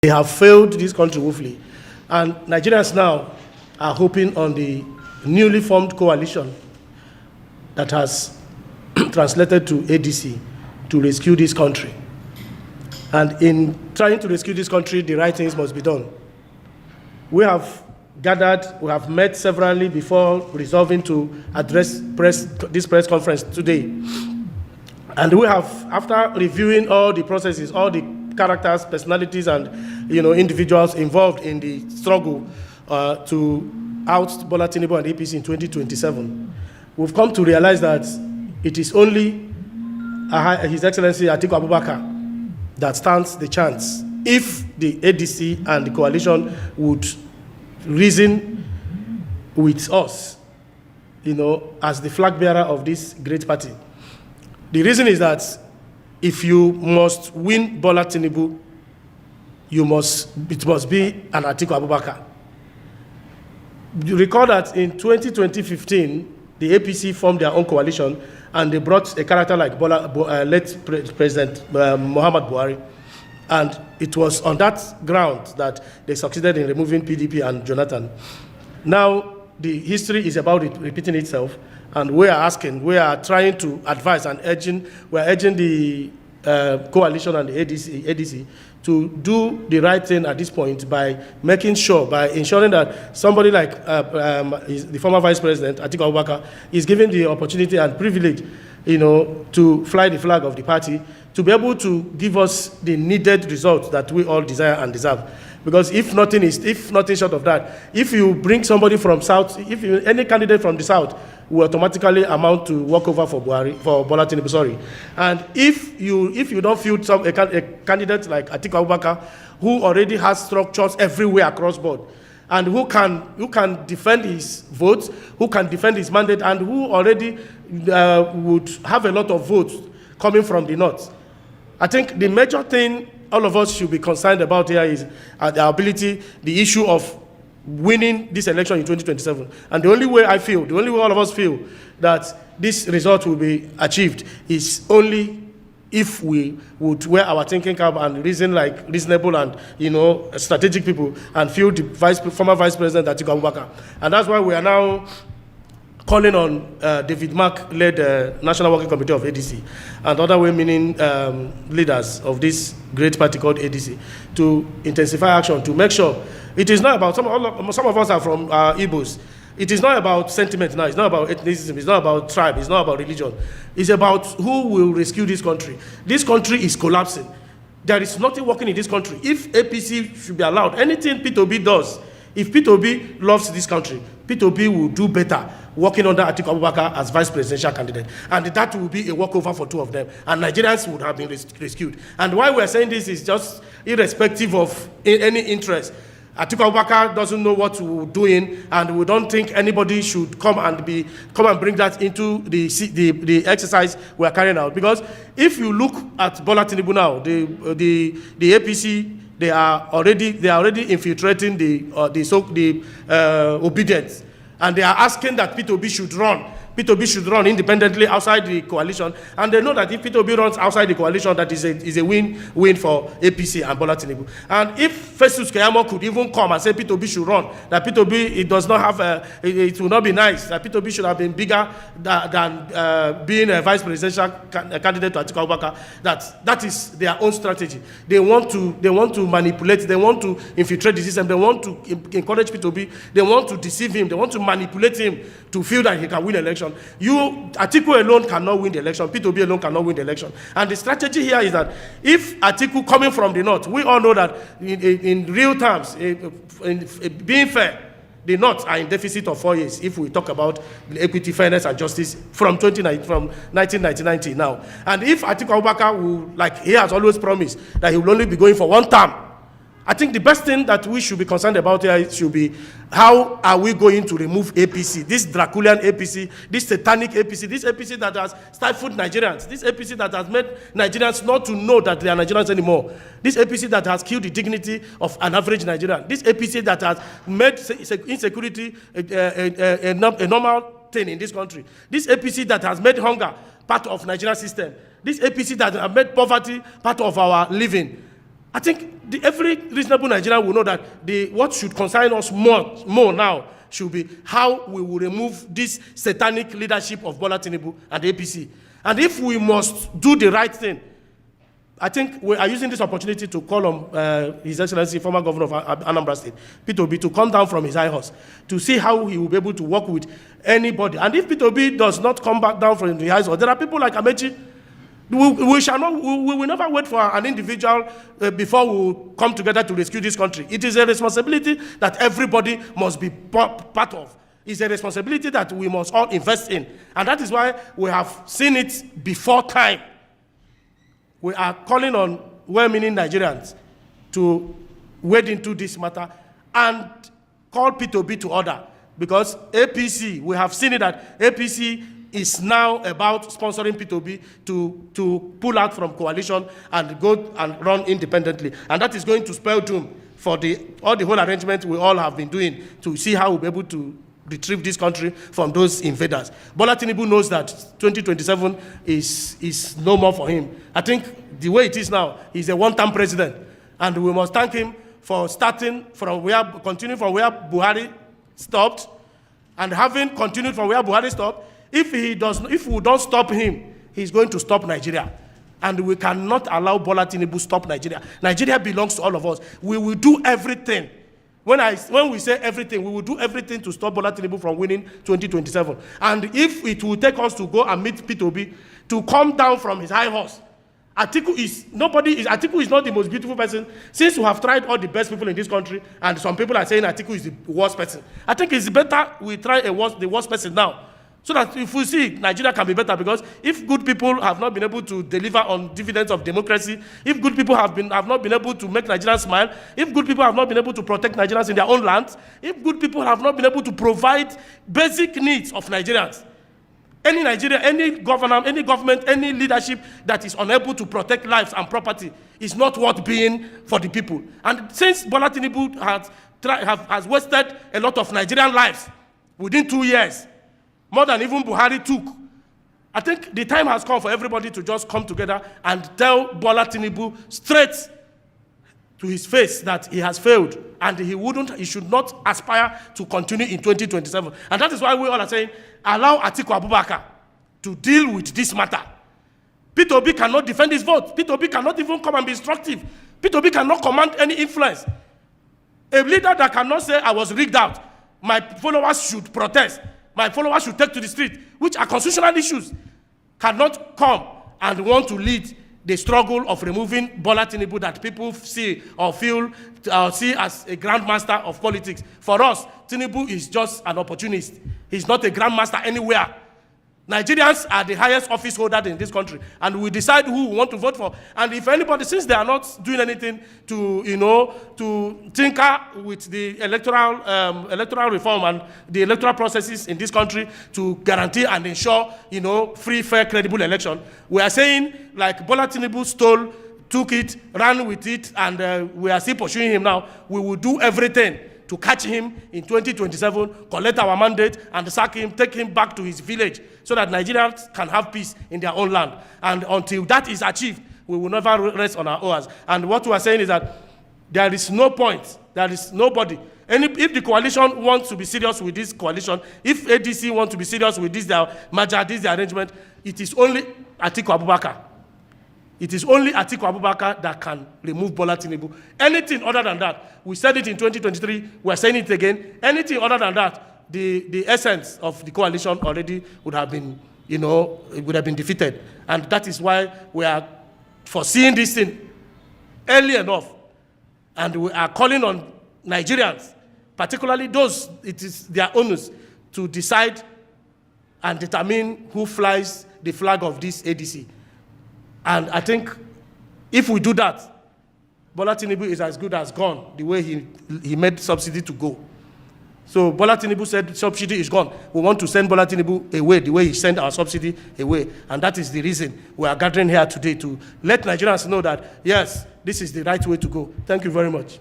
They have failed this country woefully. And Nigerians now are hoping on the newly formed coalition that has translated to ADC to rescue this country. And in trying to rescue this country, the right things must be done. We have gathered, we have met severally before resolving to address this press conference today. And we have, after reviewing all the processes, all the characters, personalities, and individuals involved in the struggle to oust Bola Tinubu and APC in 2027, we've come to realize that it is only His Excellency Atiku Abubakar that stands the chance if the ADC and the coalition would reason with us, as the flag bearer of this great party. The reason is that if you must win Bola Tinubu, it must be an Atiku Abubakar. You recall that in 2015, the APC formed their own coalition, and they brought a character like late President Muhammad Buhari. And it was on that ground that they succeeded in removing PDP and Jonathan. Now, the history is about repeating itself, and we are trying to advise and we're urging the coalition and the ADC to do the right thing at this point by ensuring that somebody like the former Vice President, Atiku Abubakar, is given the opportunity and privilege, to fly the flag of the party, to be able to give us the needed results that we all desire and deserve. Because if nothing short of that, if you bring somebody from South, any candidate from the South will automatically amount to walkover for Bola Tinubu, sorry. And if you don't field a candidate like Atiku Abubakar, who already has structures everywhere across board, and who can defend his votes, who can defend his mandate, and who already would have a lot of votes coming from the North. I think the major thing all of us should be concerned about here is the issue of winning this election in 2027. And the only way all of us feel that this result will be achieved is only if we would wear our thinking cap and reason like reasonable and strategic people and feel the former Vice President Atiku Abubakar. And that's why we are now calling on David Mark-led National Working Committee of ADC and other well-meaning leaders of this great party called ADC to intensify action to make sure it is not about, some of us are from Igbos. It is not about sentiment now, it's not about ethnicism, it's not about tribe, it's not about religion. It's about who will rescue this country. This country is collapsing. There is nothing working in this country. If APC should be allowed, anything P2B does, if P2B loves this country, P2B will do better working under Atiku Abubakar as vice presidential candidate. And that will be a walkover for two of them. And Nigerians would have been rescued. And why we're saying this is just irrespective of any interest. Atiku Abubakar doesn't know what we're doing, and we don't think anybody should come and bring that into the exercise we're carrying out. Because if you look at Bola Tinubu now, the APC, they are already infiltrating the obedience, and they are asking that P2B should run. P2B should run independently outside the coalition, and they know that if P2B runs outside the coalition, that is a win for APC and Bola Tinubu. And if Festus Keyamo could even come and say P2B should run, that P2B it will not be nice, that P2B should have been bigger than being a vice presidential candidate to Atiku Abubakar, that is their own strategy. They want to manipulate, they want to infiltrate the system, they want to encourage P2B, they want to deceive him, they want to manipulate him to feel that he can win election. Atiku alone cannot win the election. P2B alone cannot win the election. And the strategy here is that if Atiku coming from the North, we all know that in real terms, being fair, the North are in deficit of 4 years if we talk about equity, fairness, and justice from 1999 till now. And if Atiku Abubakar will, like he has always promised, that he will only be going for one term, I think the best thing that we should be concerned about here should be how are we going to remove APC, this Draculian APC, this satanic APC, this APC that has stifled Nigerians, this APC that has made Nigerians not to know that they are Nigerians anymore, this APC that has killed the dignity of an average Nigerian, this APC that has made insecurity a normal thing in this country, this APC that has made hunger part of Nigerian system, this APC that has made poverty part of our living. I think every reasonable Nigerian will know that what should concern us more now should be how we will remove this satanic leadership of Bola Tinubu and the APC. And if we must do the right thing, I think we are using this opportunity to call on His Excellency, former governor of Anambra State, Peter Obi, to come down from his high horse to see how he will be able to work with anybody. And if Peter Obi does not come back down from the high horse, there are people like Amechi. We will never wait for an individual before we come together to rescue this country. It is a responsibility that everybody must be part of. It's a responsibility that we must all invest in. And that is why we have seen it before time. We are calling on well-meaning Nigerians to wade into this matter and call P2B to order. Because APC, we have seen it that APC is now about sponsoring P2B to pull out from coalition and go and run independently. And that is going to spell doom for all the whole arrangement we all have been doing to see how we'll be able to retrieve this country from those invaders. Bola Tinubu knows that 2027 is no more for him. I think the way it is now, he's a one-term president. And we must thank him for continuing from where Buhari stopped, and having continued from where Buhari stopped. If we don't stop him, he's going to stop Nigeria. And we cannot allow Bola Tinubu stop Nigeria. Nigeria belongs to all of us. We will do everything. When we say everything, we will do everything to stop Bola Tinubu from winning 2027. And if it will take us to go and meet P2B to come down from his high horse, Atiku is not the most beautiful person. Since we have tried all the best people in this country, and some people are saying Atiku is the worst person, I think it's better we try the worst person now. So that if we see Nigeria can be better, because if good people have not been able to deliver on dividends of democracy, if good people have not been able to make Nigerians smile, if good people have not been able to protect Nigerians in their own lands, if good people have not been able to provide basic needs of Nigerians, any government, any leadership that is unable to protect lives and property is not worth being for the people. And since Bola Tinubu has wasted a lot of Nigerian lives within 2 years, more than even Buhari took, I think the time has come for everybody to just come together and tell Bola Tinubu straight to his face that he has failed and he should not aspire to continue in 2027. And that is why we all are saying, allow Atiku Abubakar to deal with this matter. P2B cannot defend his vote. P2B cannot even come and be instructive. P2B cannot command any influence. A leader that cannot say, I was rigged out, my followers should protest, my followers should take to the street, which are constitutional issues, cannot come and want to lead the struggle of removing Bola Tinubu that people see or see as a grandmaster of politics. For us, Tinubu is just an opportunist. He's not a grandmaster anywhere. Nigerians are the highest office holder in this country, and we decide who we want to vote for. And if anybody, since they are not doing anything to tinker with the electoral reform and the electoral processes in this country to guarantee and ensure, free, fair, credible election, we are saying, like Bola Tinubu took it, ran with it, and we are still pursuing him now. We will do everything to catch him in 2027, collect our mandate, and sack him, take him back to his village, so that Nigerians can have peace in their own land. And until that is achieved, we will never rest on our oars. And what we are saying is that there is no point, there is nobody. If the coalition wants to be serious with this coalition, if ADC wants to be serious with this their merger, this their arrangement, it is only Atiku Abubakar. It is only Atiku Abubakar that can remove Bola Tinubu. Anything other than that, we said it in 2023, we are saying it again, anything other than that, the essence of the coalition already would have been, it would have been defeated. And that is why we are foreseeing this thing early enough. And we are calling on Nigerians, particularly those, it is their onus, to decide and determine who flies the flag of this ADC. And I think if we do that, Bola Tinubu is as good as gone, the way he made subsidy to go. So Bola Tinubu said subsidy is gone. We want to send Bola Tinubu away the way he sent our subsidy away. And that is the reason we are gathering here today, to let Nigerians know that, yes, this is the right way to go. Thank you very much.